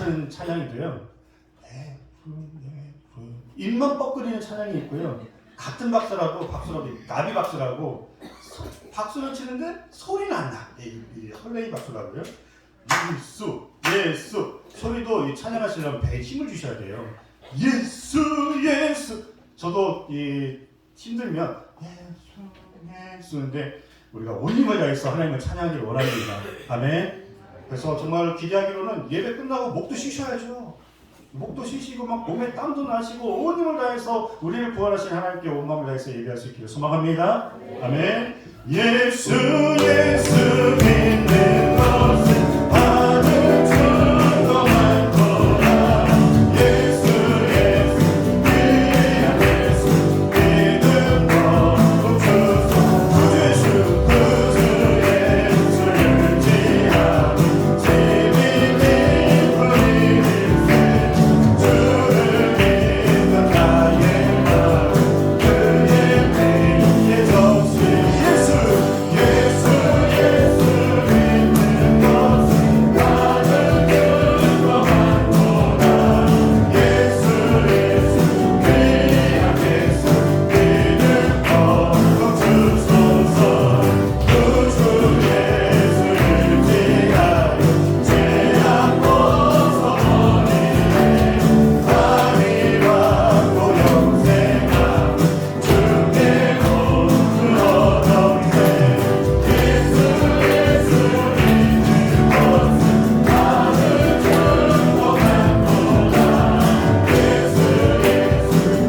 같은 찬양인데요. 입만 뻐끓이는 찬양이 있고요. 같은 박수라고 나비 박수라고 박수는 치는데 소리는 안 나. 이 헐레이 박수라고요. 예수 소리도 이 찬양하시려면 배에 힘을 주셔야 돼요. 예수 저도 힘들면 예수인데 우리가 온 힘을 다해서 하나님을 찬양하기를 원합니다. 아멘. 그래서 정말 기대하기로는 예배 끝나고 목도 쉬셔야죠. 목도 쉬시고 막 몸에 땀도 나시고 온 힘을 다해서 우리를 구원하신 하나님께 온 마음을 다해서 예배할 수 있기를 소망합니다. 아멘. 예수 믿는 것은 받을 줄도 많도다. 예수 위대한 예수 믿음 거룩 주소 구주 예수 예수를 지하고 재미있는 분이 주를 믿는 나의 마음 그의 매일 적시 예수 믿는 것은 받을 줄도 많도다. 예수 귀한 예수 믿음 거룩 주소서 구주 예수를 지하여 죄악 벗어버리네 다리와 고영생아 주께 모두 얻었네. 예수 믿는 것은 받을 줄도 많도다. 예수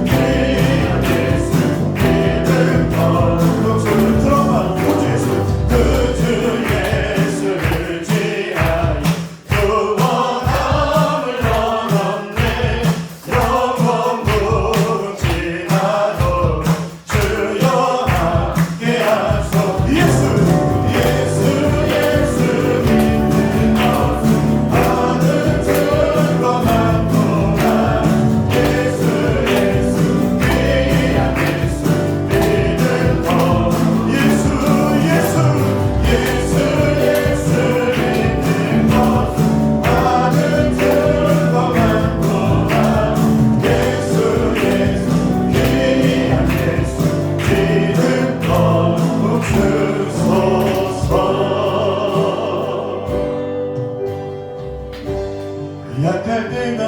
귀한 예수 믿음 거룩 주소서 구주 예수를 지하여 구원함을 얻었네. 영원 무궁지나도록 주여 함께하소. 예수 믿는 것은 받을 줄도 많도다. 예수 귀한 예수 믿음 거 예수 믿는 것은 받을 줄도 많도다. 예수 귀한 예수 믿음 거룩 주소서. 약할 때가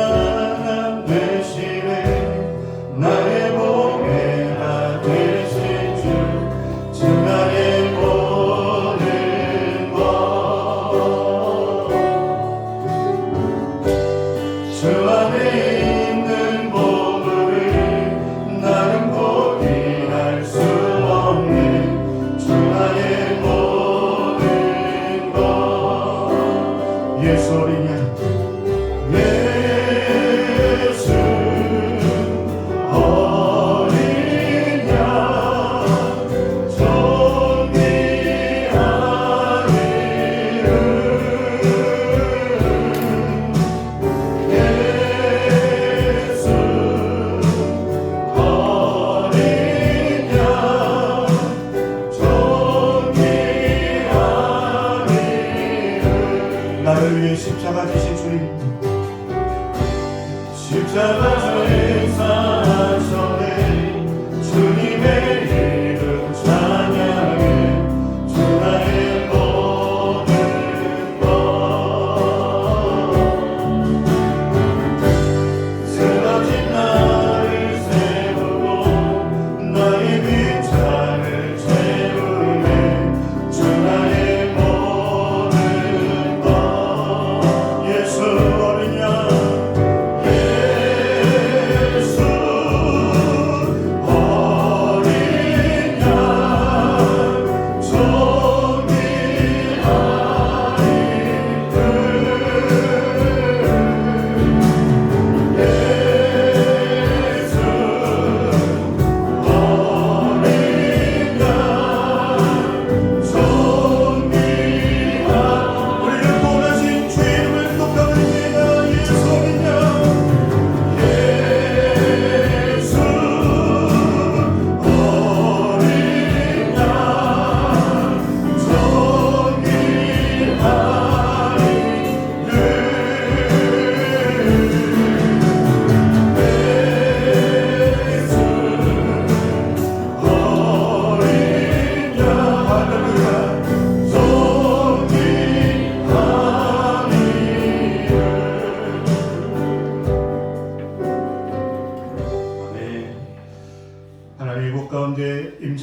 남 대신에 나의 보배가 되신 주 나의 모든 것 주 안에 있는 보물을 나는 포기할 수 없는 주 나의 모든 것 예수 어린 양 예수 어린 양 존귀한 이름 예수 어린 양 존귀한 이름 나를 위해 십자가 지신 주님 십자가 전사하셨네. 주님의 이름 찬양해 주 나의 모든 것 쓰러진 나를 세우고 나의 빈잔을 채우네 주 나의 모든 것 예수 어린 양 예수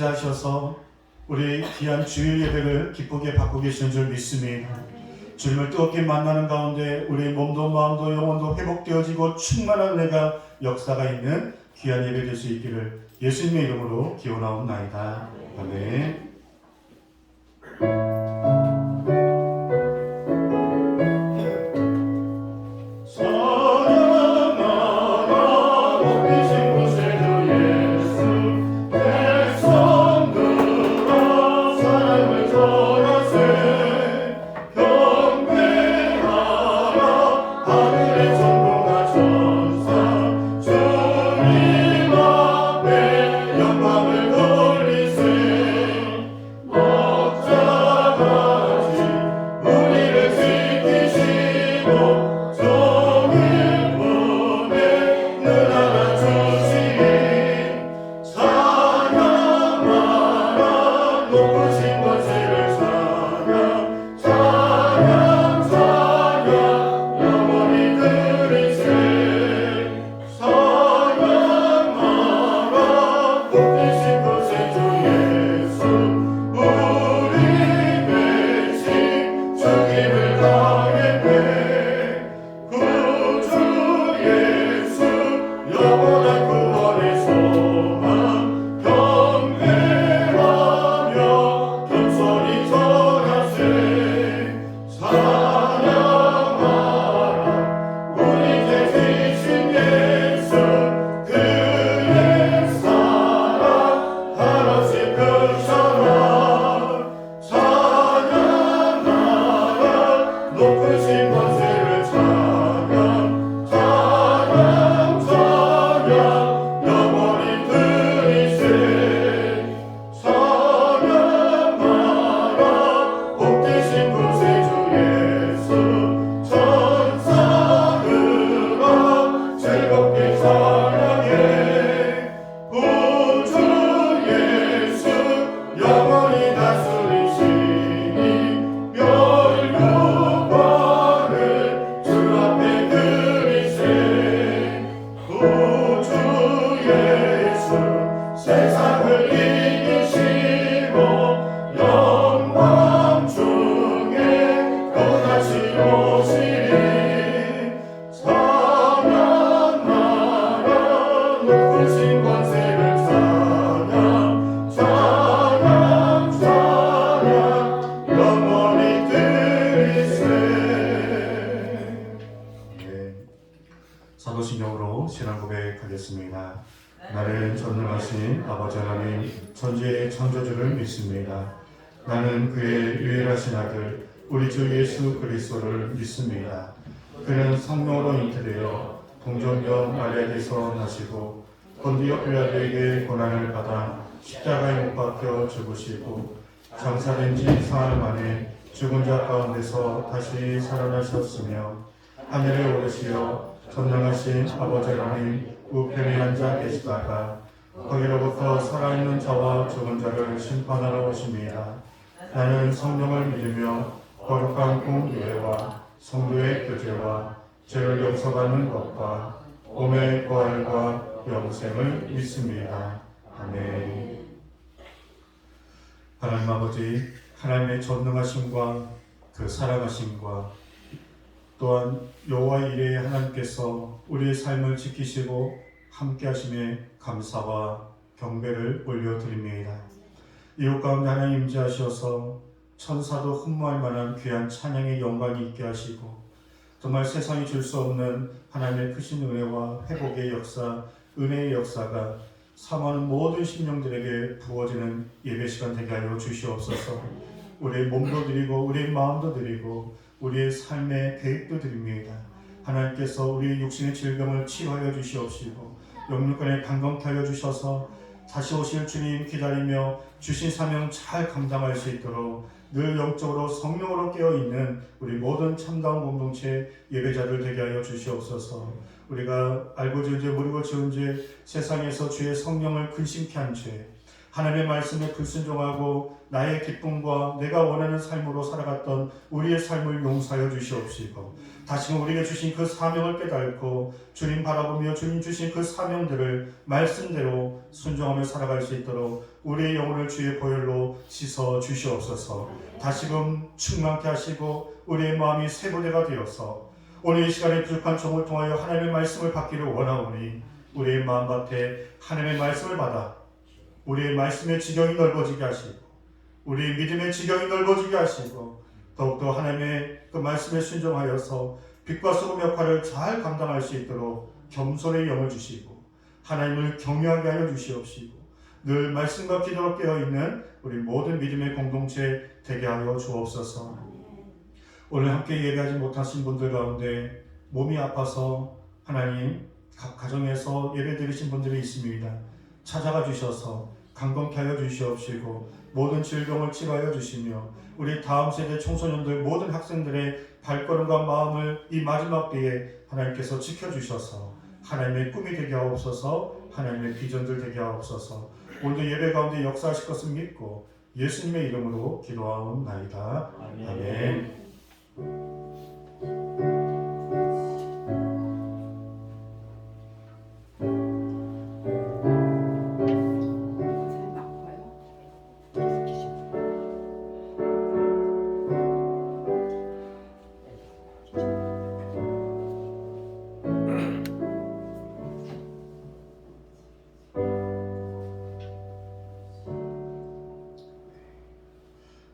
임재하셔서 우리 귀한 주일 예배를 기쁘게 받고 계시는 줄 믿습니다. 주님을 뜨겁게 만나는 가운데 우리 몸도 마음도 영혼도 회복되어지고 충만한 은혜가 역사가 있는 귀한 예배 될 수 있기를 예수님의 이름으로 기원하옵나이다. 아멘. 사도신경으로 신앙 고백하겠습니다. 나는 전능하신 아버지 하나님 천지의 창조주를 믿습니다. 나는 그의 유일하신 아들 우리 주 예수 그리스도를 믿습니다. 그는 성령으로 잉태되어 동정녀 마리아에게서 나시고 본디오 빌라도에게 고난을 받아 십자가에 못 박혀 죽으시고 장사된 지 사흘 만에 죽은 자 가운데서 다시 살아나셨으며 하늘에 오르시어 전능하신 아버지 하나님 우편에 앉아 계시다가 거기로부터 살아있는 자와 죽은 자를 심판하러 오십니다. 나는 성령을 믿으며 거룩한 공교회와 성도의 교제와 죄를 용서받는 것과 몸의 부활과 영생을 믿습니다. 아멘. 하나님 아버지, 하나님의 전능하심과 그 사랑하심과 또한 여호와의 이레의 하나님께서 우리의 삶을 지키시고 함께 하심에 감사와 경배를 올려드립니다. 이웃 가운데 하나님 임재하셔서 천사도 흠모할 만한 귀한 찬양의 영광이 있게 하시고 정말 세상이 줄 수 없는 하나님의 크신 은혜와 회복의 역사, 은혜의 역사가 사모하는 모든 심령들에게 부어지는 예배 시간 되게 하여 주시옵소서. 우리의 몸도 드리고 우리의 마음도 드리고 우리의 삶의 계획도 드립니다. 하나님께서 우리의 육신의 질병을 치료하여 주시옵시고 영육간에 강건케 하여 주셔서 다시 오실 주님 기다리며 주신 사명 잘 감당할 수 있도록 늘 영적으로 성령으로 깨어있는 우리 모든 참다운 공동체 예배자들 되게 하여 주시옵소서. 우리가 알고 지은 죄 모르고 지은 죄 세상에서 주의 성령을 근심케 한 죄 하나님의 말씀에 불순종하고 나의 기쁨과 내가 원하는 삶으로 살아갔던 우리의 삶을 용서하여 주시옵시고, 다시금 우리에게 주신 그 사명을 깨닫고 주님 바라보며 주님 주신 그 사명들을 말씀대로 순종하며 살아갈 수 있도록 우리의 영혼을 주의 보혈로 씻어 주시옵소서. 다시금 충만케 하시고 우리의 마음이 새 부대가 되어서 오늘 이 시간에 부족한 종을 통하여 하나님의 말씀을 받기를 원하오니, 우리의 마음밭에 하나님의 말씀을 받아 우리의 말씀의 지경이 넓어지게 하시고 우리의 믿음의 지경이 넓어지게 하시고, 더욱더 하나님의 그 말씀에 순종하여서 빛과 소금 역할을 잘 감당할 수 있도록 겸손의 영을 주시고 하나님을 경외하게 하여 주시옵시고, 늘 말씀과 기도로 깨어있는 우리 모든 믿음의 공동체 되게 하여 주옵소서. 오늘 함께 예배하지 못하신 분들 가운데 몸이 아파서 하나님 각 가정에서 예배드리신 분들이 있습니다. 찾아가 주셔서 강건케 하여 주시옵시고 모든 질병을 치료하여 주시며 우리 다음 세대 청소년들 모든 학생들의 발걸음과 마음을 이 마지막 때에 하나님께서 지켜주셔서 하나님의 꿈이 되게 하옵소서. 하나님의 비전들 되게 하옵소서. 오늘도 예배 가운데 역사하실 것을 믿고 예수님의 이름으로 기도하옵나이다. 아멘.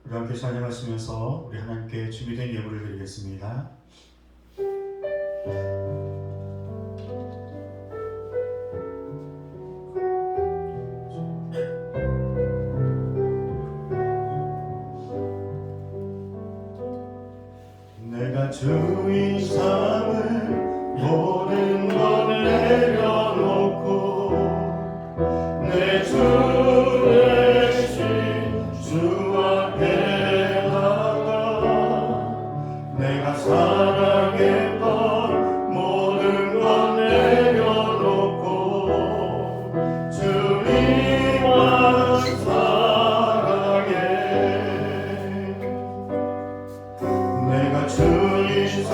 우리 함께 찬양하시면서 우리 하나님께 준비된 예물을 드리겠습니다. 내가 주인 삼은 모든 걸 내려놓고 내 주 대신 주 앞에 나가 내가 사랑했던 모든 걸 내려놓고 주님만 사랑해. 내가 주님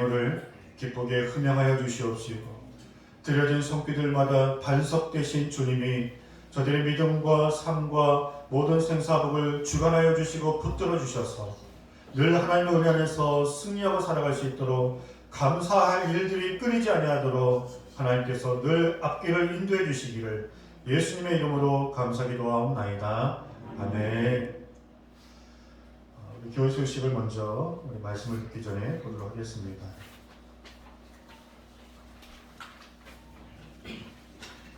예물을 기쁘게 흠양하여 주시옵시고 드려진 손길들마다 반석 되신 주님이 저들의 믿음과 삶과 모든 생사복을 주관하여 주시고 붙들어 주셔서 늘 하나님의 은혜 안에서 승리하고 살아갈 수 있도록 감사할 일들이 끊이지 아니하도록 하나님께서 늘 앞길을 인도해 주시기를 예수님의 이름으로 감사기도하옵나이다. 아멘. 우리 교회 소식을 먼저 우리 말씀을 듣기 전에 보도록 하겠습니다.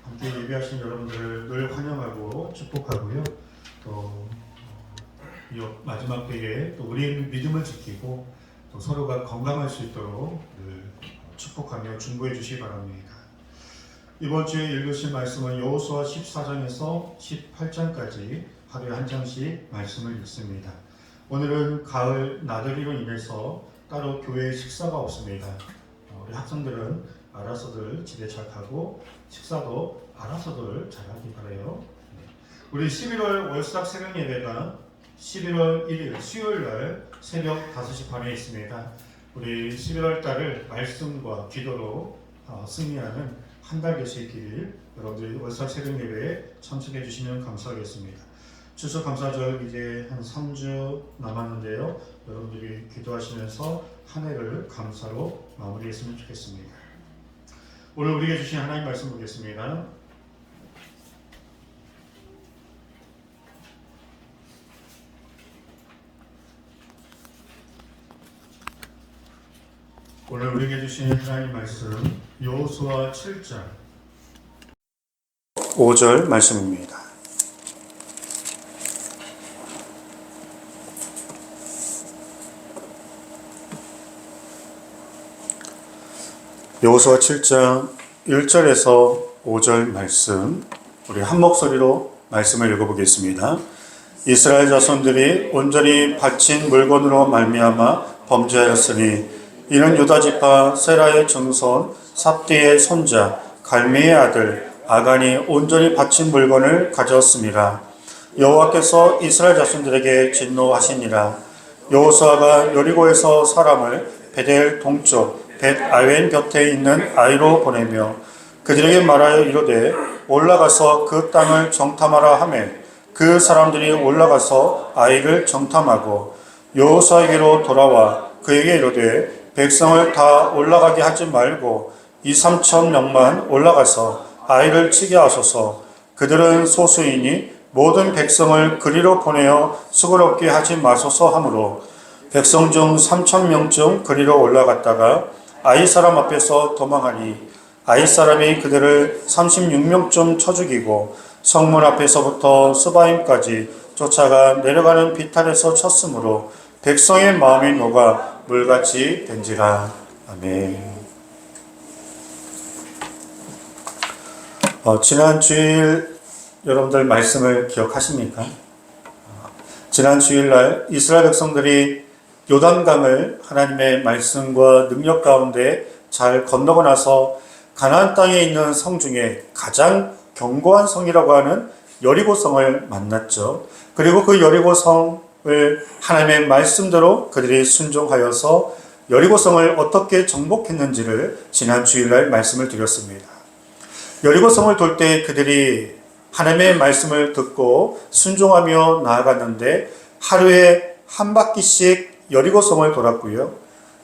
함께 예배하신 여러분들을 늘 환영하고 축복하고요. 또 이 마지막 때에 또 우리의 믿음을 지키고 또 서로가 건강할 수 있도록 늘 축복하며 중보해 주시기 바랍니다. 이번 주에 읽으신 말씀은 여호수아 14장에서 18장까지 하루에 한 장씩 말씀을 읽습니다. 오늘은 가을 나들이로 인해서 따로 교회에 식사가 없습니다. 우리 학생들은 알아서들 집에 잘 가고 식사도 알아서들 잘하기 바라요. 우리 11월 월삭 새벽 예배가 11월 1일 수요일날 새벽 5시 반에 있습니다. 우리 11월 달을 말씀과 기도로 승리하는 한 달 될 수 있기를 여러분들이 월삭 새벽 예배에 참석해 주시면 감사하겠습니다. 추석 감사절 이제 한 3주 남았는데요. 여러분들이 기도하시면서 한 해를 감사로 마무리했으면 좋겠습니다. 오늘 우리에게 주신 하나님 말씀 보겠습니다. 오늘 우리에게 주신 하나님 말씀 여호수아 7장 5절 말씀입니다. 여호수아 7장 1절에서 5절 말씀 우리 한 목소리로 말씀을 읽어보겠습니다. 이스라엘 자손들이 온전히 바친 물건으로 말미암아 범죄하였으니 이는 유다 지파 세라의 증손 삽디의 손자 갈미의 아들 아간이 온전히 바친 물건을 가져왔습니다. 여호와께서 이스라엘 자손들에게 진노하시니라. 여호수아가 여리고에서 사람을 베델 동쪽 벳아웬 곁에 있는 아이로 보내며 그들에게 말하여 이르되 올라가서 그 땅을 정탐하라 하매 그 사람들이 올라가서 아이를 정탐하고 여호수아에게로 돌아와 그에게 이르되 백성을 다 올라가게 하지 말고 2-3천 명만 올라가서 아이를 치게 하소서. 그들은 소수이니 모든 백성을 그리로 보내어 수고롭게 하지 마소서 하므로 백성 중 3천 명쯤 그리로 올라갔다가 아이 사람 앞에서 도망하니 아이 사람이 그들을 36명쯤 쳐 죽이고 성문 앞에서부터 스바임까지 쫓아가 내려가는 비탈에서 쳤으므로 백성의 마음이 녹아 물같이 된지라. 아멘. 지난 주일 여러분들 말씀을 기억하십니까? 지난 주일날 이스라엘 백성들이 요단강을 하나님의 말씀과 능력 가운데 잘 건너고 나서 가나안 땅에 있는 성 중에 가장 견고한 성이라고 하는 여리고성을 만났죠. 그리고 그 여리고성을 하나님의 말씀대로 그들이 순종하여서 여리고성을 어떻게 정복했는지를 지난 주일날 말씀을 드렸습니다. 여리고성을 돌 때 그들이 하나님의 말씀을 듣고 순종하며 나아갔는데 하루에 한 바퀴씩 여리고성을 돌았고요.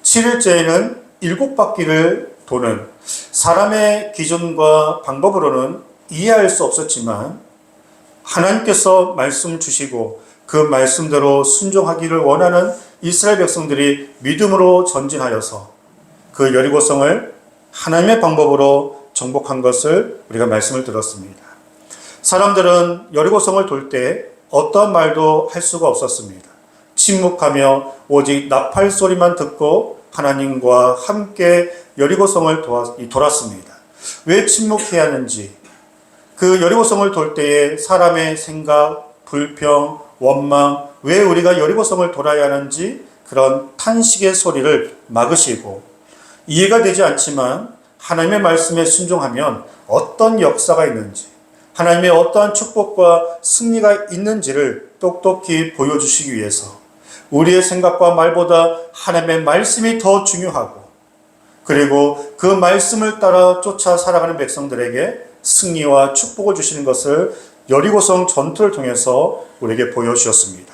7일째에는 7바퀴를 도는 사람의 기준과 방법으로는 이해할 수 없었지만 하나님께서 말씀 주시고 그 말씀대로 순종하기를 원하는 이스라엘 백성들이 믿음으로 전진하여서 그 여리고성을 하나님의 방법으로 정복한 것을 우리가 말씀을 들었습니다. 사람들은 여리고성을 돌 때 어떠한 말도 할 수가 없었습니다. 침묵하며 오직 나팔 소리만 듣고 하나님과 함께 여리고성을 돌았습니다. 왜 침묵해야 하는지, 그 여리고성을 돌 때에 사람의 생각, 불평, 원망, 왜 우리가 여리고성을 돌아야 하는지 그런 탄식의 소리를 막으시고, 이해가 되지 않지만 하나님의 말씀에 순종하면 어떤 역사가 있는지, 하나님의 어떠한 축복과 승리가 있는지를 똑똑히 보여주시기 위해서 우리의 생각과 말보다 하나님의 말씀이 더 중요하고 그리고 그 말씀을 따라 쫓아 살아가는 백성들에게 승리와 축복을 주시는 것을 여리고성 전투를 통해서 우리에게 보여주셨습니다.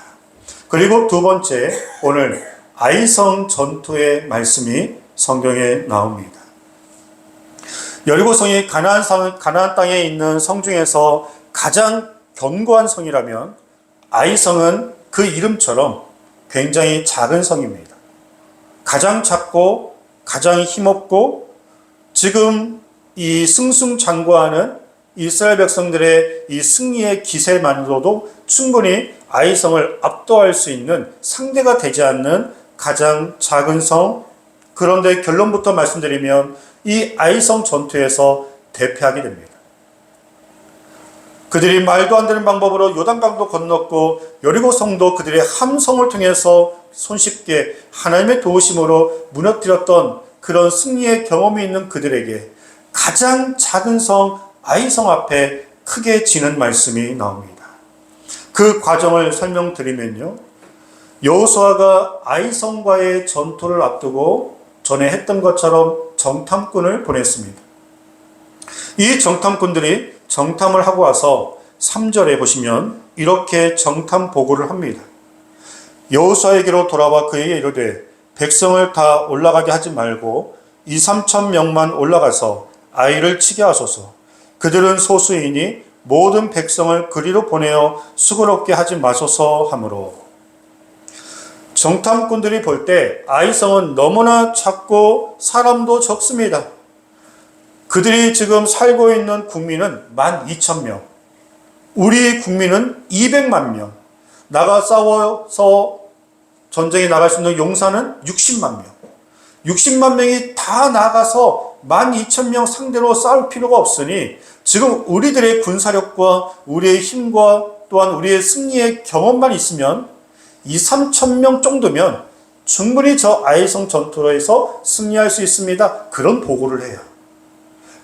그리고 두 번째, 오늘 아이성 전투의 말씀이 성경에 나옵니다. 여리고성이 가나안 땅에 있는 성 중에서 가장 견고한 성이라면 아이성은 그 이름처럼 굉장히 작은 성입니다. 가장 작고 가장 힘없고 지금 이 승승장구하는 이스라엘 백성들의 이 승리의 기세만으로도 충분히 아이성을 압도할 수 있는 상대가 되지 않는 가장 작은 성. 그런데 결론부터 말씀드리면 이 아이성 전투에서 대패하게 됩니다. 그들이 말도 안 되는 방법으로 요단강도 건넜고 여리고성도 그들의 함성을 통해서 손쉽게 하나님의 도우심으로 무너뜨렸던 그런 승리의 경험이 있는 그들에게 가장 작은 성 아이성 앞에 크게 지는 말씀이 나옵니다. 그 과정을 설명드리면요, 여호수아가 아이성과의 전투를 앞두고 전에 했던 것처럼 정탐꾼을 보냈습니다. 이 정탐꾼들이 정탐을 하고 와서 3절에 보시면 이렇게 정탐 보고를 합니다. 여호수아에게로 돌아와 그에게 이르되 백성을 다 올라가게 하지 말고 2-3천 명만 올라가서 아이를 치게 하소서. 그들은 소수이니 모든 백성을 그리로 보내어 수고롭게 하지 마소서 하므로. 정탐꾼들이 볼 때 아이성은 너무나 작고 사람도 적습니다. 그들이 지금 살고 있는 국민은 12,000명, 우리 국민은 200만 명, 나가 싸워서 전쟁에 나갈 수 있는 용사는 60만 명, 60만 명이 다 나가서 12,000명 상대로 싸울 필요가 없으니 지금 우리들의 군사력과 우리의 힘과 또한 우리의 승리의 경험만 있으면 2-3천 정도면 충분히 저 아이성 전투에서 승리할 수 있습니다. 그런 보고를 해요.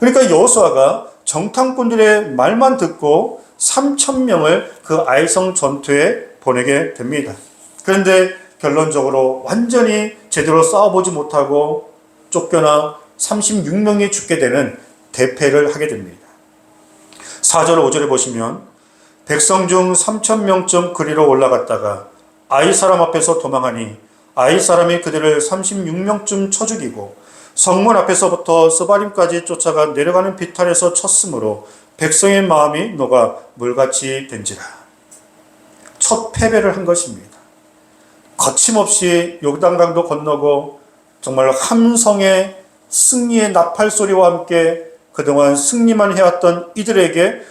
그러니까 여호수아가 정탐꾼들의 말만 듣고 3,000명을 그 아이성 전투에 보내게 됩니다. 그런데 결론적으로 완전히 제대로 싸워보지 못하고 쫓겨나 36명이 죽게 되는 대패를 하게 됩니다. 4절 5절에 보시면 백성 중 3,000명쯤 그리로 올라갔다가 아이 사람 앞에서 도망하니 아이 사람이 그들을 36명쯤 쳐 죽이고 성문 앞에서부터 스바림까지 쫓아가 내려가는 비탈에서 쳤으므로 백성의 마음이 녹아 물같이 된지라. 첫 패배를 한 것입니다. 거침없이 요단강도 건너고 정말 함성의 승리의 나팔 소리와 함께 그동안 승리만 해왔던 이들에게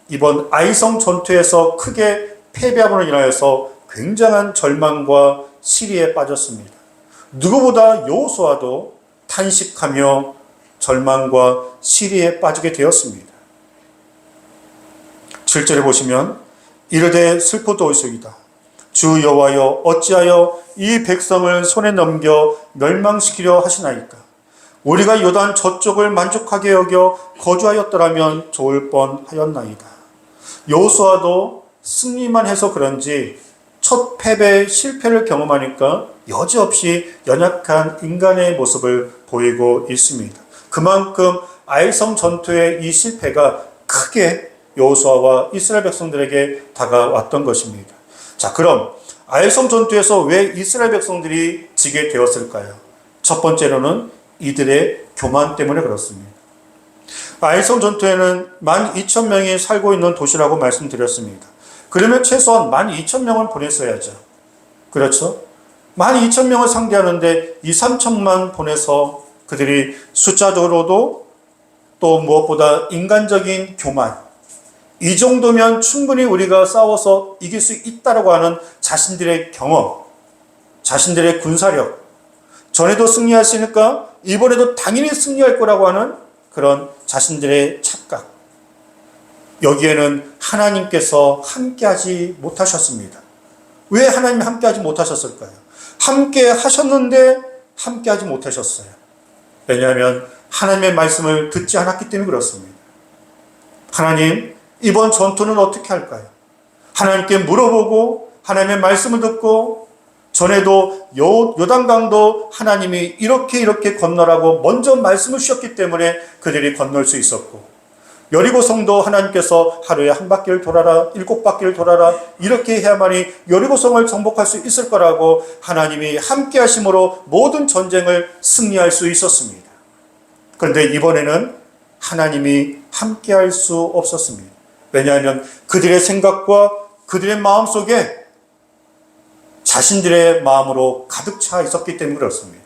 이번 아이성 전투에서 크게 패배함으로 인하여서 굉장한 절망과 시리에 빠졌습니다. 누구보다 여호수아도 탄식하며 절망과 시리에 빠지게 되었습니다. 7절에 보시면 이르되 슬프도소이다. 주 여호와여 어찌하여 이 백성을 손에 넘겨 멸망시키려 하시나이까. 우리가 요단 저쪽을 만족하게 여겨 거주하였더라면 좋을 뻔하였나이다. 여호수아도 승리만 해서 그런지 첫 패배 실패를 경험하니까 여지없이 연약한 인간의 모습을 보이고 있습니다. 그만큼 아이성 전투의 이 실패가 크게 여호수아와 이스라엘 백성들에게 다가왔던 것입니다. 자, 그럼 아이성 전투에서 왜 이스라엘 백성들이 지게 되었을까요? 첫 번째로는 이들의 교만 때문에 그렇습니다. 아이성 전투에는 12,000명이 살고 있는 도시라고 말씀드렸습니다. 그러면 최소한 12,000명을 보냈어야죠. 그렇죠? 12,000명을 상대하는데 2-3천만 보내서 그들이 숫자적으로도 또 무엇보다 인간적인 교만, 이 정도면 충분히 우리가 싸워서 이길 수 있다고 하는 자신들의 경험, 자신들의 군사력, 전에도 승리하시니까 이번에도 당연히 승리할 거라고 하는 그런 자신들의 착각, 여기에는 하나님께서 함께하지 못하셨습니다. 왜 하나님이 함께하지 못하셨을까요? 함께 하셨는데 함께하지 못하셨어요. 왜냐하면 하나님의 말씀을 듣지 않았기 때문에 그렇습니다. 하나님, 이번 전투는 어떻게 할까요? 하나님께 물어보고 하나님의 말씀을 듣고 전에도 요단강도 하나님이 이렇게 건너라고 먼저 말씀을 주셨기 때문에 그들이 건널 수 있었고, 여리고성도 하나님께서 하루에 한 바퀴를 돌아라, 7바퀴를 돌아라, 이렇게 해야만이 여리고성을 정복할 수 있을 거라고 하나님이 함께 하심으로 모든 전쟁을 승리할 수 있었습니다. 그런데 이번에는 하나님이 함께 할 수 없었습니다. 왜냐하면 그들의 생각과 그들의 마음 속에 자신들의 마음으로 가득 차 있었기 때문에 그렇습니다.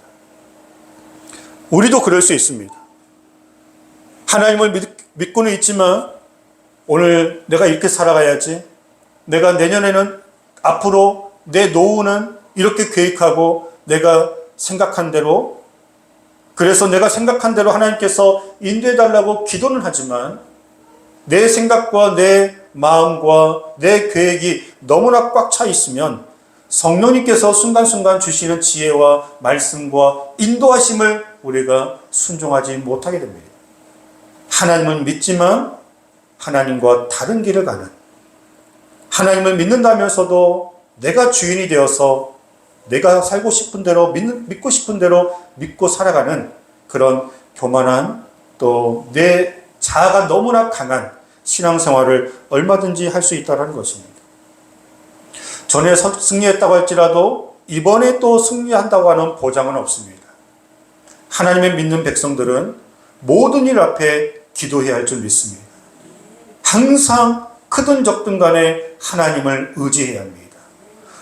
우리도 그럴 수 있습니다. 하나님을 믿고는 있지만 오늘 내가 이렇게 살아가야지, 내가 내년에는 앞으로 내 노후는 이렇게 계획하고 내가 생각한 대로, 그래서 내가 생각한 대로 하나님께서 인도해달라고 기도는 하지만 내 생각과 내 마음과 내 계획이 너무나 꽉 차 있으면 성령님께서 순간순간 주시는 지혜와 말씀과 인도하심을 우리가 순종하지 못하게 됩니다. 하나님은 믿지만 하나님과 다른 길을 가는, 하나님을 믿는다면서도 내가 주인이 되어서 내가 살고 싶은 대로 믿고 싶은 대로 믿고 살아가는 그런 교만한, 또 내 자아가 너무나 강한 신앙생활을 얼마든지 할 수 있다는 것입니다. 전에 승리했다고 할지라도 이번에 또 승리한다고 하는 보장은 없습니다. 하나님의 믿는 백성들은 모든 일 앞에 기도해야 할 줄 믿습니다. 항상 크든 적든 간에 하나님을 의지해야 합니다.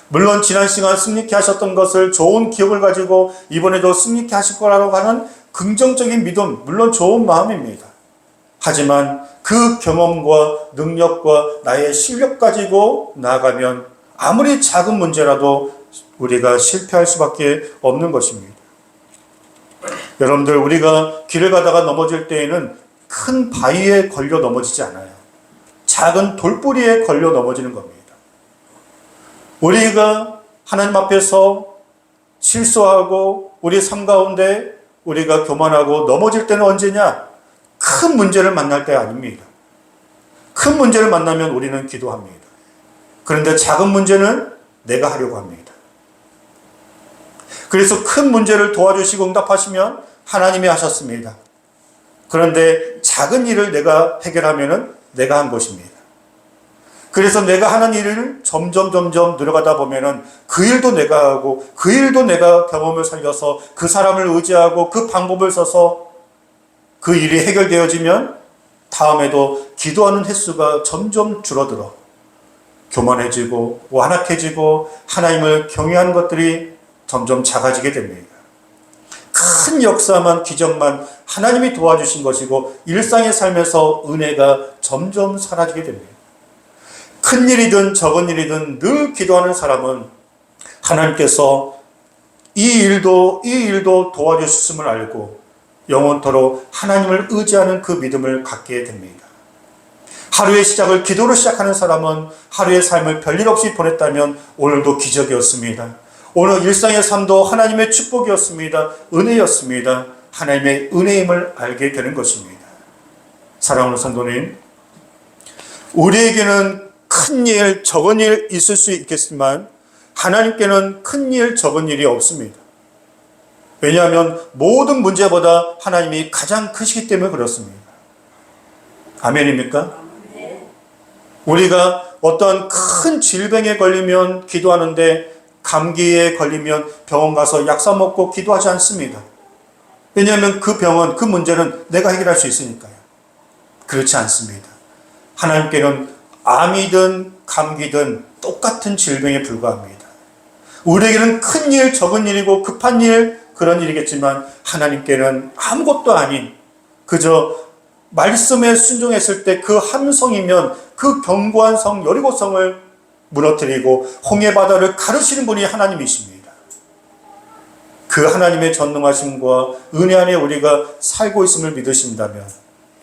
물론 지난 시간 승리케 하셨던 것을 좋은 기억을 가지고 이번에도 승리케 하실 거라고 하는 긍정적인 믿음, 물론 좋은 마음입니다. 하지만 그 경험과 능력과 나의 실력 가지고 나아가면 아무리 작은 문제라도 우리가 실패할 수밖에 없는 것입니다. 여러분들, 우리가 길을 가다가 넘어질 때에는 큰 바위에 걸려 넘어지지 않아요. 작은 돌뿌리에 걸려 넘어지는 겁니다. 우리가 하나님 앞에서 실수하고 우리 삶 가운데 우리가 교만하고 넘어질 때는 언제냐? 큰 문제를 만날 때 아닙니다. 큰 문제를 만나면 우리는 기도합니다. 그런데 작은 문제는 내가 하려고 합니다. 그래서 큰 문제를 도와주시고 응답하시면 하나님이 하셨습니다. 그런데 작은 일을 내가 해결하면 내가 한 것입니다. 그래서 내가 하는 일을 점점 늘어가다 보면은 그 일도 내가 하고 그 일도 내가 경험을 살려서 그 사람을 의지하고 그 방법을 써서 그 일이 해결되어지면 다음에도 기도하는 횟수가 점점 줄어들어 교만해지고 완악해지고 하나님을 경외하는 것들이 점점 작아지게 됩니다. 큰 역사만, 기적만 하나님이 도와주신 것이고 일상의 삶에서 은혜가 점점 사라지게 됩니다. 큰 일이든 적은 일이든 늘 기도하는 사람은 하나님께서 이 일도 도와주셨음을 알고 영원토록 하나님을 의지하는 그 믿음을 갖게 됩니다. 하루의 시작을 기도로 시작하는 사람은 하루의 삶을 별일 없이 보냈다면 오늘도 기적이었습니다. 오늘 일상의 삶도 하나님의 축복이었습니다. 은혜였습니다. 하나님의 은혜임을 알게 되는 것입니다. 사랑하는 성도님, 우리에게는 큰 일, 적은 일 있을 수 있겠지만 하나님께는 큰 일, 적은 일이 없습니다. 왜냐하면 모든 문제보다 하나님이 가장 크시기 때문에 그렇습니다. 아멘입니까? 우리가 어떤 큰 질병에 걸리면 기도하는데 감기에 걸리면 병원 가서 약 사 먹고 기도하지 않습니다. 왜냐하면 그 병은, 그 문제는 내가 해결할 수 있으니까요. 그렇지 않습니다. 하나님께는 암이든 감기든 똑같은 질병에 불과합니다. 우리에게는 큰 일, 적은 일이고 급한 일, 그런 일이겠지만 하나님께는 아무것도 아닌 그저 말씀에 순종했을 때 그 함성이면 그 견고한 성 여리고성을 무너뜨리고 홍해 바다를 가르시는 분이 하나님이십니다. 그 하나님의 전능하심과 은혜 안에 우리가 살고 있음을 믿으신다면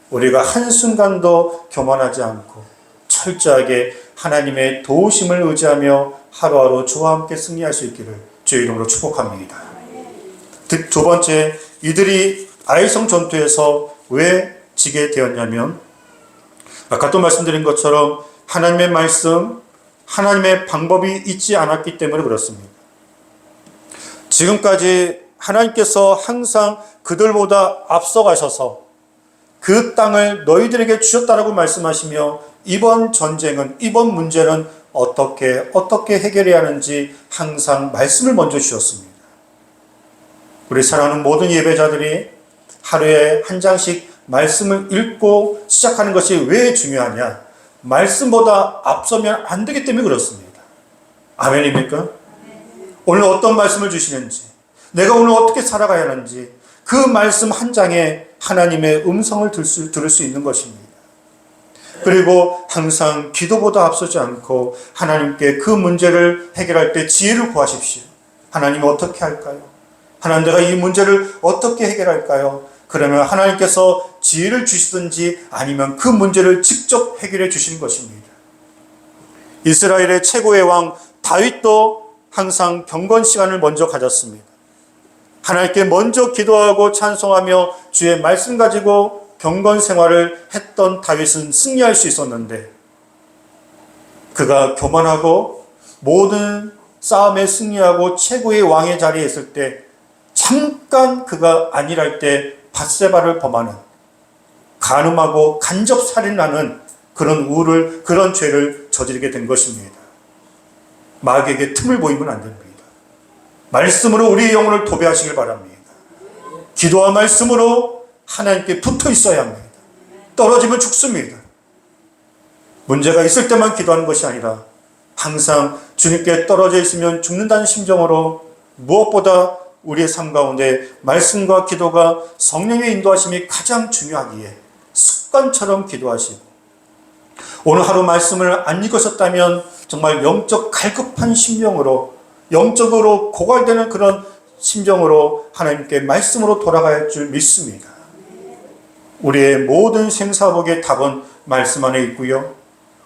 우리가 한순간도 교만하지 않고 철저하게 하나님의 도우심을 의지하며 하루하루 주와 함께 승리할 수 있기를 주의 이름으로 축복합니다. 두 번째, 이들이 아이성 전투에서 왜 지게 되었냐면 아까 또 말씀드린 것처럼 하나님의 말씀, 하나님의 방법이 있지 않았기 때문에 그렇습니다. 지금까지 하나님께서 항상 그들보다 앞서가셔서 그 땅을 너희들에게 주셨다라고 말씀하시며 이번 전쟁은, 이번 문제는 어떻게 해결해야 하는지 항상 말씀을 먼저 주셨습니다. 우리 사랑하는 모든 예배자들이 하루에 한 장씩 말씀을 읽고 시작하는 것이 왜 중요하냐? 말씀보다 앞서면 안 되기 때문에 그렇습니다. 아멘입니까? 오늘 어떤 말씀을 주시는지, 내가 오늘 어떻게 살아가야 하는지 그 말씀 한 장에 하나님의 음성을 들을 수 있는 것입니다. 그리고 항상 기도보다 앞서지 않고 하나님께 그 문제를 해결할 때 지혜를 구하십시오. 하나님 어떻게 할까요? 하나님, 내가 이 문제를 어떻게 해결할까요? 그러면 하나님께서 지혜를 주시든지 아니면 그 문제를 직접 해결해 주시는 것입니다. 이스라엘의 최고의 왕 다윗도 항상 경건 시간을 먼저 가졌습니다. 하나님께 먼저 기도하고 찬송하며 주의 말씀 가지고 경건 생활을 했던 다윗은 승리할 수 있었는데, 그가 교만하고 모든 싸움에 승리하고 최고의 왕의 자리에 있을 때 잠깐 그가 안일할 때 밧세바를 범하는, 간음하고 간접살인하는 그런 죄를 저지르게 된 것입니다. 마귀에게 틈을 보이면 안 됩니다. 말씀으로 우리의 영혼을 도배하시길 바랍니다. 기도와 말씀으로 하나님께 붙어 있어야 합니다. 떨어지면 죽습니다. 문제가 있을 때만 기도하는 것이 아니라 항상 주님께 떨어져 있으면 죽는다는 심정으로 무엇보다 우리의 삶 가운데 말씀과 기도가 성령의 인도하심이 가장 중요하기에 습관처럼 기도하시고, 오늘 하루 말씀을 안 읽으셨다면 정말 영적 갈급한 심령으로, 영적으로 고갈되는 그런 심정으로 하나님께 말씀으로 돌아가야 할 줄 믿습니다. 우리의 모든 생사복의 답은 말씀 안에 있고요.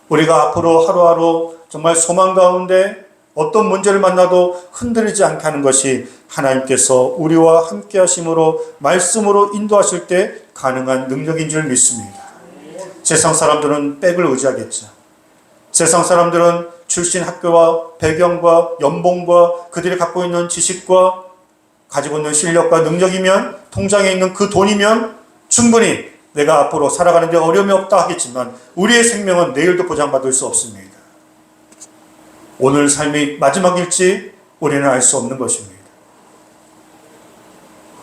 우리가 앞으로 하루하루 정말 소망 가운데 어떤 문제를 만나도 흔들리지 않게 하는 것이 하나님께서 우리와 함께 하심으로 말씀으로 인도하실 때 가능한 능력인 줄 믿습니다. 세상 사람들은 백을 의지하겠죠. 세상 사람들은 출신 학교와 배경과 연봉과 그들이 갖고 있는 지식과 가지고 있는 실력과 능력이면, 통장에 있는 그 돈이면 충분히 내가 앞으로 살아가는 데 어려움이 없다 하겠지만 우리의 생명은 내일도 보장받을 수 없습니다. 오늘 삶이 마지막일지 우리는 알 수 없는 것입니다.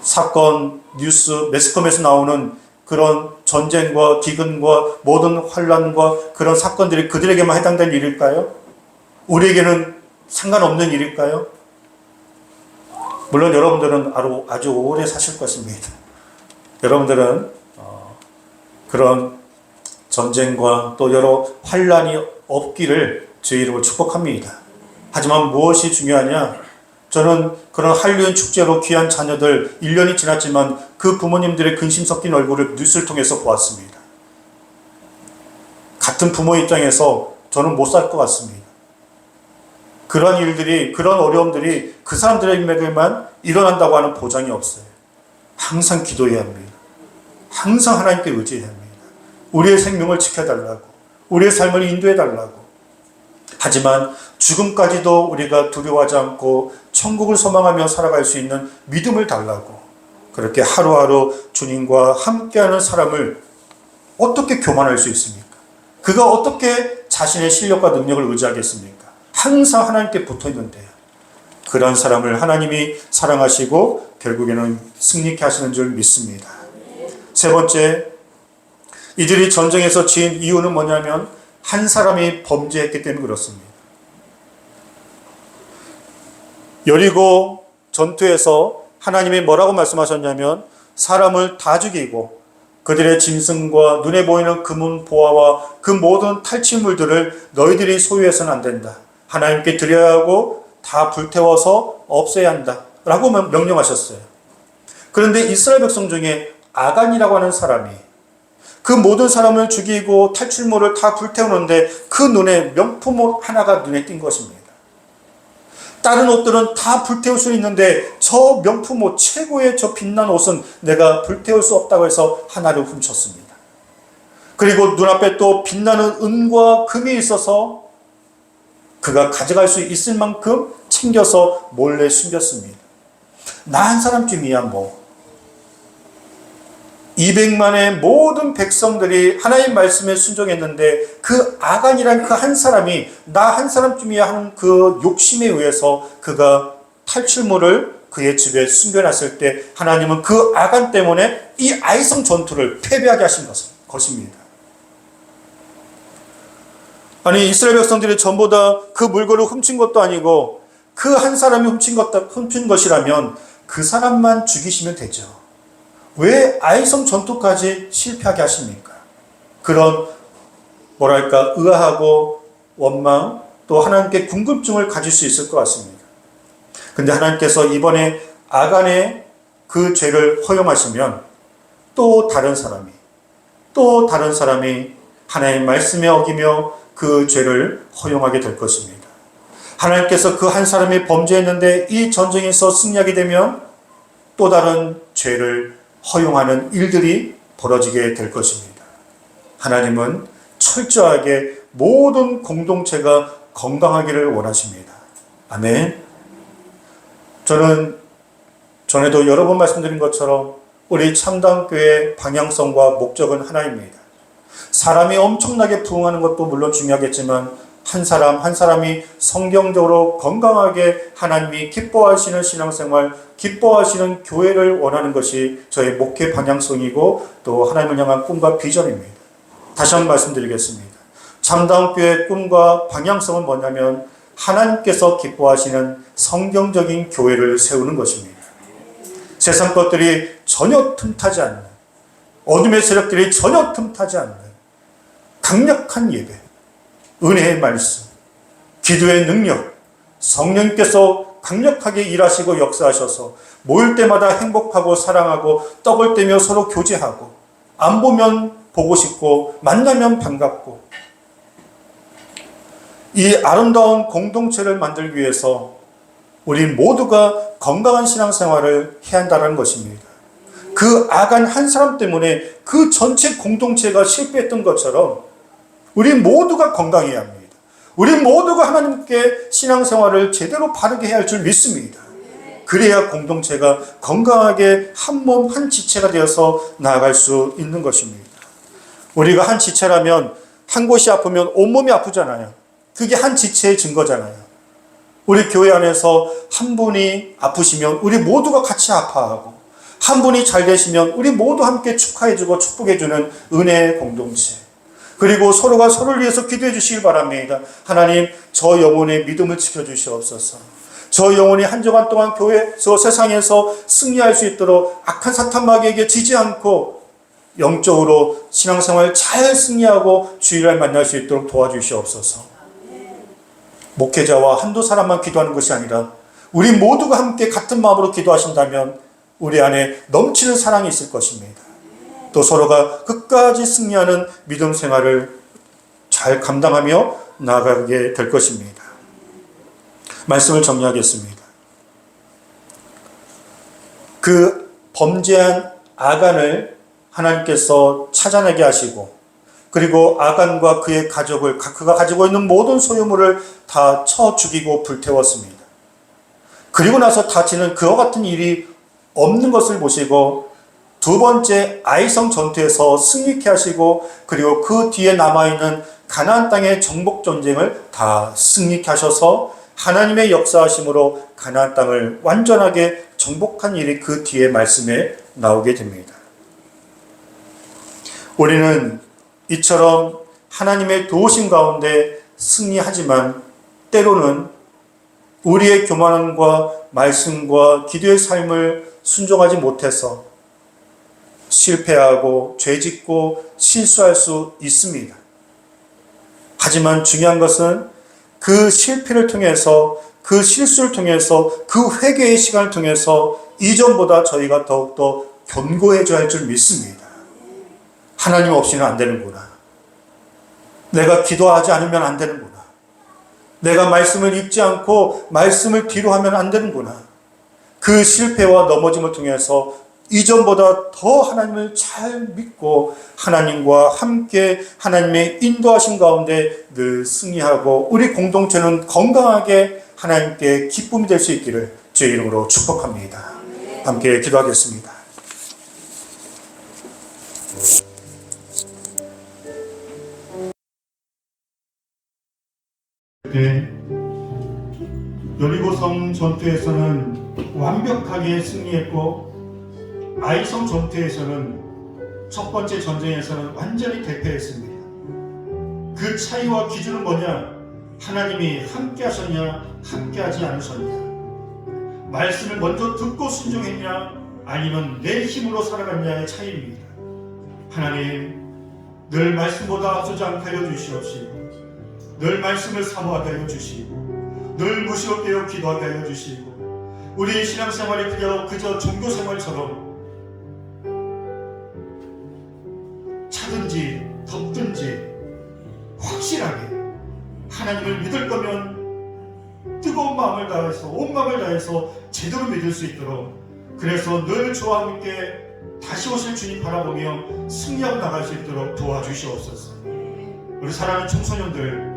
사건, 뉴스, 매스컴에서 나오는 그런 전쟁과 기근과 모든 환란과 그런 사건들이 그들에게만 해당될 일일까요? 우리에게는 상관없는 일일까요? 물론 여러분들은 아주 오래 사실 것입니다. 여러분들은 그런 전쟁과 또 여러 환란이 없기를 주의 이름으로 축복합니다. 하지만 무엇이 중요하냐? 저는 그런 한류인 축제로 귀한 자녀들 1년이 지났지만 그 부모님들의 근심 섞인 얼굴을 뉴스를 통해서 보았습니다. 같은 부모 입장에서 저는 못 살 것 같습니다. 그런 일들이, 그런 어려움들이 그 사람들에게만 일어난다고 하는 보장이 없어요. 항상 기도해야 합니다. 항상 하나님께 의지해야 합니다. 우리의 생명을 지켜달라고, 우리의 삶을 인도해달라고. 하지만 죽음까지도 우리가 두려워하지 않고 천국을 소망하며 살아갈 수 있는 믿음을 달라고, 그렇게 하루하루 주님과 함께하는 사람을 어떻게 교만할 수 있습니까? 그가 어떻게 자신의 실력과 능력을 의지하겠습니까? 항상 하나님께 붙어 있는데요. 그런 사람을 하나님이 사랑하시고 결국에는 승리케 하시는 줄 믿습니다. 세 번째, 이들이 전쟁에서 지은 이유는 뭐냐면 한 사람이 범죄했기 때문에 그렇습니다. 여리고 전투에서 하나님이 뭐라고 말씀하셨냐면 사람을 다 죽이고 그들의 짐승과 눈에 보이는 금은 보화와 그 모든 탈취물들을 너희들이 소유해서는 안 된다. 하나님께 드려야 하고 다 불태워서 없애야 한다. 라고 명령하셨어요. 그런데 이스라엘 백성 중에 아간이라고 하는 사람이 그 모든 사람을 죽이고 탈출물을 다 불태우는데 그 눈에 명품 옷 하나가 눈에 띈 것입니다. 다른 옷들은 다 불태울 수 있는데 저 명품 옷, 최고의 저 빛난 옷은 내가 불태울 수 없다고 해서 하나를 훔쳤습니다. 그리고 눈앞에 또 빛나는 은과 금이 있어서 그가 가져갈 수 있을 만큼 챙겨서 몰래 숨겼습니다. 나 한 사람쯤이야 뭐. 200만의 모든 백성들이 하나님 말씀에 순종했는데 그 아간이란 그 한 사람이 나 한 사람쯤이야 하는 그 욕심에 의해서 그가 탈출물을 그의 집에 숨겨놨을 때 하나님은 그 아간 때문에 이 아이성 전투를 패배하게 하신 것입니다. 아니 이스라엘 백성들이 전부 다 그 물건을 훔친 것도 아니고 그 한 사람이 훔친 것이라면 그 사람만 죽이시면 되죠. 왜 아이성 전투까지 실패하게 하십니까? 그런 뭐랄까 의아하고 원망 또 하나님께 궁금증을 가질 수 있을 것 같습니다. 근데 하나님께서 이번에 아간의 그 죄를 허용하시면 또 다른 사람이 하나님의 말씀에 어기며 그 죄를 허용하게 될 것입니다. 하나님께서 그 한 사람이 범죄했는데 이 전쟁에서 승리하게 되면 또 다른 죄를 허용하는 일들이 벌어지게 될 것입니다. 하나님은 철저하게 모든 공동체가 건강하기를 원하십니다. 아멘. 저는 전에도 여러 번 말씀드린 것처럼 우리 참다운교회의 방향성과 목적은 하나입니다. 사람이 엄청나게 부흥하는 것도 물론 중요하겠지만 한 사람 한 사람이 성경적으로 건강하게 하나님이 기뻐하시는 신앙생활, 기뻐하시는 교회를 원하는 것이 저의 목회 방향성이고 또 하나님을 향한 꿈과 비전입니다. 다시 한번 말씀드리겠습니다. 참다운교회의 꿈과 방향성은 뭐냐면 하나님께서 기뻐하시는 성경적인 교회를 세우는 것입니다. 세상 것들이 전혀 틈타지 않는, 어둠의 세력들이 전혀 틈타지 않는 강력한 예배, 은혜의 말씀, 기도의 능력, 성령께서 강력하게 일하시고 역사하셔서 모일 때마다 행복하고 사랑하고 떡을 떼며 서로 교제하고 안 보면 보고 싶고 만나면 반갑고 이 아름다운 공동체를 만들기 위해서 우리 모두가 건강한 신앙생활을 해야 한다는 것입니다. 그 아간 한 사람 때문에 그 전체 공동체가 실패했던 것처럼 우리 모두가 건강해야 합니다. 우리 모두가 하나님께 신앙생활을 제대로 바르게 해야 할 줄 믿습니다. 그래야 공동체가 건강하게 한 몸 한 지체가 되어서 나아갈 수 있는 것입니다. 우리가 한 지체라면 한 곳이 아프면 온몸이 아프잖아요. 그게 한 지체의 증거잖아요. 우리 교회 안에서 한 분이 아프시면 우리 모두가 같이 아파하고 한 분이 잘 되시면 우리 모두 함께 축하해주고 축복해주는 은혜의 공동체. 그리고 서로가 서로를 위해서 기도해 주시길 바랍니다. 하나님, 저 영혼의 믿음을 지켜주시옵소서. 저 영혼이 한 주간 동안 교회에서 세상에서 승리할 수 있도록 악한 사탄 마귀에게 지지 않고 영적으로 신앙생활 잘 승리하고 주일날 만날 수 있도록 도와주시옵소서. 목회자와 한두 사람만 기도하는 것이 아니라 우리 모두가 함께 같은 마음으로 기도하신다면 우리 안에 넘치는 사랑이 있을 것입니다. 또 서로가 끝까지 승리하는 믿음 생활을 잘 감당하며 나아가게 될 것입니다. 말씀을 정리하겠습니다. 그 범죄한 아간을 하나님께서 찾아내게 하시고 그리고 아간과 그의 가족을 그가 가지고 있는 모든 소유물을 다 쳐 죽이고 불태웠습니다. 그리고 나서 다시는 그와 같은 일이 없는 것을 보시고 두 번째 아이성 전투에서 승리케 하시고 그리고 그 뒤에 남아있는 가나안 땅의 정복 전쟁을 다 승리케 하셔서 하나님의 역사하심으로 가나안 땅을 완전하게 정복한 일이 그 뒤에 말씀에 나오게 됩니다. 우리는 이처럼 하나님의 도우심 가운데 승리하지만 때로는 우리의 교만함과 말씀과 기도의 삶을 순종하지 못해서 실패하고 죄짓고 실수할 수 있습니다. 하지만 중요한 것은 그 실패를 통해서 그 실수를 통해서 그 회개의 시간을 통해서 이전보다 저희가 더욱더 견고해져야 할 줄 믿습니다. 하나님 없이는 안 되는구나. 내가 기도하지 않으면 안 되는구나. 내가 말씀을 읽지 않고 말씀을 뒤로 하면 안 되는구나. 그 실패와 넘어짐을 통해서 이전보다 더 하나님을 잘 믿고 하나님과 함께 하나님의 인도하신 가운데 늘 승리하고 우리 공동체는 건강하게 하나님께 기쁨이 될 수 있기를 주의 이름으로 축복합니다. 함께 기도하겠습니다. 여리고성 전투에서는 완벽하게 승리했고, 아이성 전투에서는 첫 번째 전쟁에서는 완전히 대패했습니다. 그 차이와 기준은 뭐냐? 하나님이 함께 하셨냐, 함께 하지 않으셨냐? 말씀을 먼저 듣고 순종했냐, 아니면 내 힘으로 살아갔냐의 차이입니다. 하나님, 늘 말씀보다 앞서지 않게 하여 주시옵시고, 늘 말씀을 사모하게 하여 주시고, 늘 무시롭게 하여 기도하게 하여 주시고, 우리 신앙생활이 그저 종교생활처럼 차든지 덥든지 확실하게 하나님을 믿을 거면 뜨거운 마음을 다해서, 온 마음을 다해서 제대로 믿을 수 있도록, 그래서 늘 저와 함께 다시 오실 주님 바라보며 승리하고 나갈 수 있도록 도와주시옵소서. 우리 사랑하는 청소년들,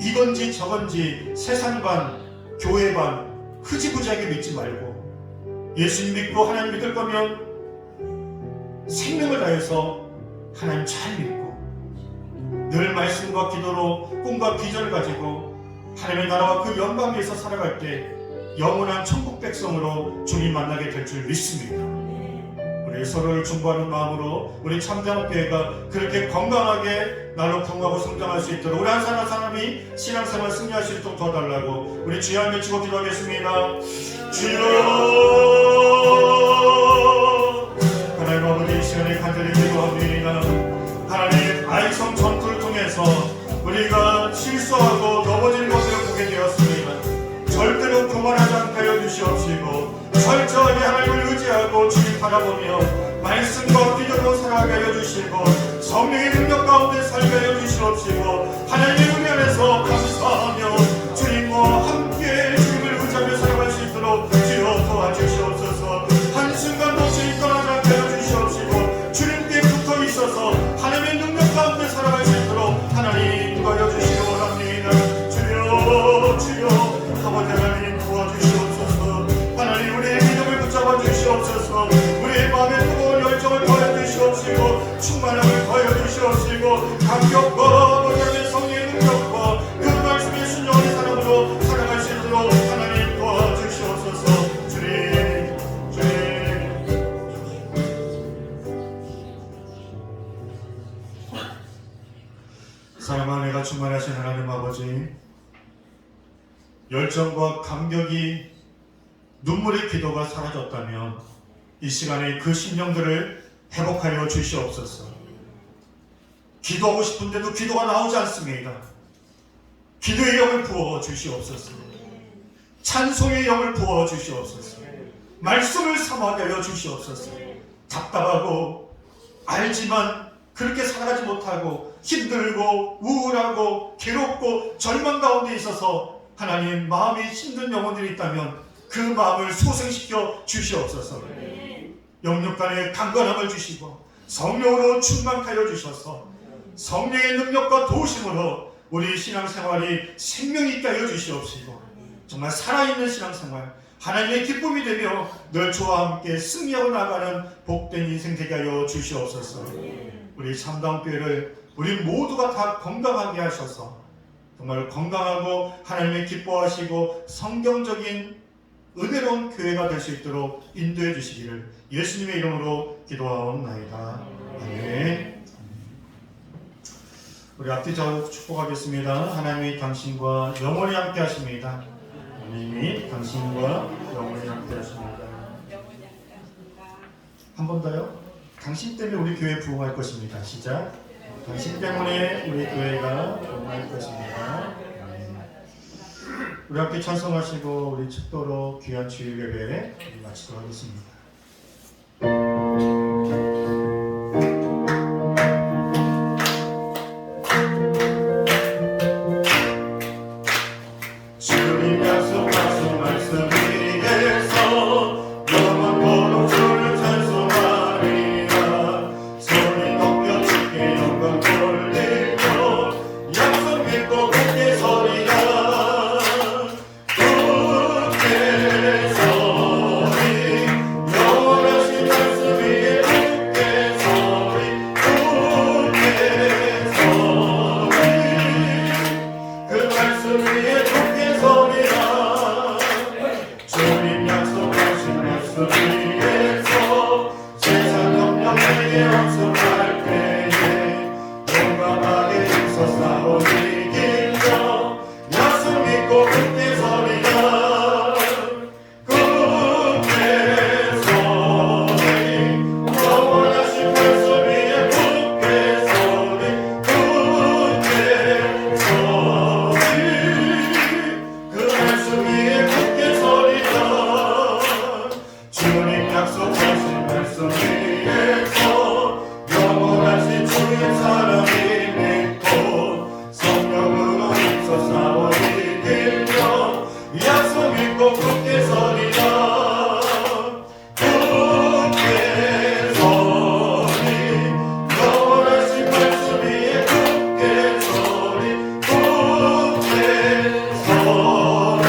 이건지 저건지 세상 반, 교회 반 흐지부지하게 믿지 말고, 예수님 믿고 하나님 믿을 거면 생명을 다해서 하나님 잘 믿고, 늘 말씀과 기도로 꿈과 비전을 가지고 하나님의 나라와 그 영광 위에서 살아갈 때 영원한 천국 백성으로 주님 만나게 될 줄 믿습니다. 우리 서로를 중보하는 마음으로 우리 참정교회가 그렇게 건강하게 나로 경하고 성장할 수 있도록, 우리 한 사람 한 사람이 신앙생활 승리할 수 있도록 도와달라고 우리 주여 한번 외치고 기도하겠습니다. 주여, 하나님 아버지, 이 시간에 간절히 기도합니다. 하나님, 아이성 전투를 통해서 우리가 실수하고 넘어지는 것을 보게 되었습니다. 절대로 교만하지 않게 하여 주시옵시고, 철저하게 하나님을 의지하고 주님 바라보며 말씀과 기도로 살아가게 하여 주시고, 성령의 능력 가운데 살게 하여 주시옵시고, 하나님의 은혜 안에서 감사하며 주님과 함께 주님을 의지하며 살아갈 수 있도록 주여 도와주시옵소서. 한순간도 주님 떠나지 않게 하여 주시옵시고, 주님께 붙어 있어서 하나님의 능력 가운데 살아갈 수 있도록 하나님 인도하여 주시기 원합니다. 주여, 주여, 아버지 하나님 도와주시옵소서. 하나님, 우리의 믿음을 붙잡아 주시옵소서. 우리의 마음에 뜨거운 열정을 더해 주시옵시고, 충만함을 더해 주시옵시고, 감격과 하나님의 성령의 능력과 그 말씀의 순종하는 사람으로 살아갈 수 있도록 하나님 도와주시옵소서. 주님, 사랑하는 은혜가 충만하신 하나님 아버지, 열정과 감격이, 눈물의 기도가 사라졌다면 이 시간에 그 심령들을 회복하여 주시옵소서. 기도하고 싶은데도 기도가 나오지 않습니다. 기도의 영을 부어 주시옵소서. 찬송의 영을 부어 주시옵소서. 말씀을 사모하게 하여 주시옵소서. 답답하고 알지만 그렇게 살아가지 못하고 힘들고 우울하고 괴롭고 절망 가운데 있어서 하나님, 마음이 힘든 영혼들이 있다면 그 마음을 소생시켜 주시옵소서. 영육 간의 강건함을 주시고 성령으로 충만하게 하여 주셔서 성령의 능력과 도우심으로 우리 신앙생활이 생명 있게 하여 주시옵시고, 정말 살아있는 신앙생활, 하나님의 기쁨이 되며 늘 저와 함께 승리하고 나가는 복된 인생 되게 하여 주시옵소서. 우리 참다운교회를 우리 모두가 다 건강하게 하셔서 정말 건강하고 하나님의 기뻐하시고 성경적인 은혜로운 교회가 될 수 있도록 인도해 주시기를 예수님의 이름으로 기도하옵나이다. 아멘. 우리 앞뒤 좌우 축복하겠습니다. 하나님이 당신과 영원히 함께 하십니다. 하나님이 당신과 영원히 함께 하십니다. 한 번 더요. 당신 때문에 우리 교회 부흥할 것입니다. 시작. 당신 때문에 우리 교회가 부흥할 것입니다. 우리 함께 찬송하시고 우리 축도로 귀한 주일 예배 마치도록 하겠습니다. 주님 약속하신 말씀 위에서 영원토록 주를 찬송하리라. 소리 높여 주께 영광 돌리고 약속 믿고 굳게 서리라. 굳게 함께 함성할 때에 용감하게 힘써 싸워 이기며 약속 믿고 굳게 서리라. 굳게 서리 영원하신 말씀 위에 굳게 서리. 굳게 서리 그 말씀 위에 굳게 서리라. 주님 약속하신 말씀 위에서 영원하신 주의 사랑이 믿고 성령으로 힘써 싸워 이기며 약속 믿고 굳게 서리라. 굳게 서리 영원하신 말씀 위에 굳게 서리. 굳게 서리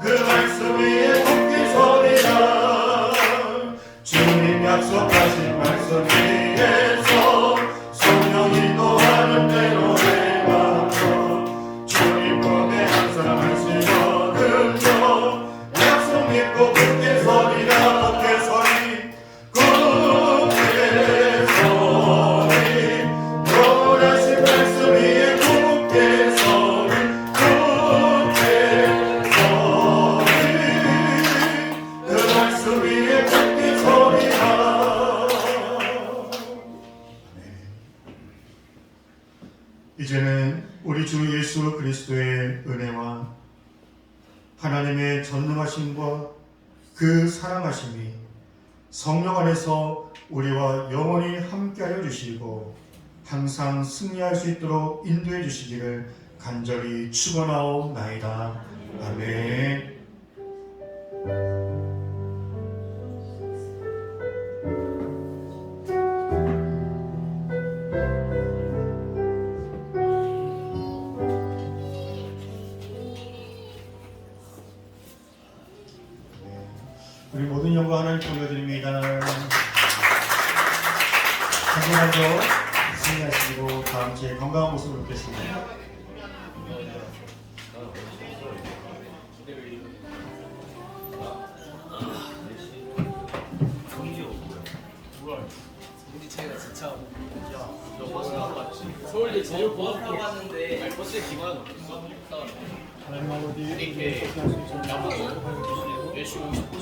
그 말씀 위에 굳게 서리라. 주님 약속하신 말씀 위에서 성령 인도하는 대로 행하며 주님 법에 항상 안식어 들며 약속 믿고 굳게 서리라. 굳게 서리 굳게 서리 영원하신 말씀 위에 굳게 서리. 굳게 서리 그 말씀 위에 굳게 서리라. 이제는 우리 주 예수 그리스도의 은혜와 하나님의 전능하심과 그 사랑하심이 성령 안에서 우리와 영원히 함께하여 주시고 항상 승리할 수 있도록 인도해 주시기를 간절히 축원하옵나이다. 아멘. 우리 모든 영광 하나님 돌려드립니다. 한번더 승리하시고 다음 주에 건강한 모습을 뵙겠습니다. 경기 차이가 진짜. 저 버스 타고 갔지. 서울대 제일 버스 타고 갔는데 버스에 기관은 없었어. 하나님 아버지 이렇게 나보고 10시 50분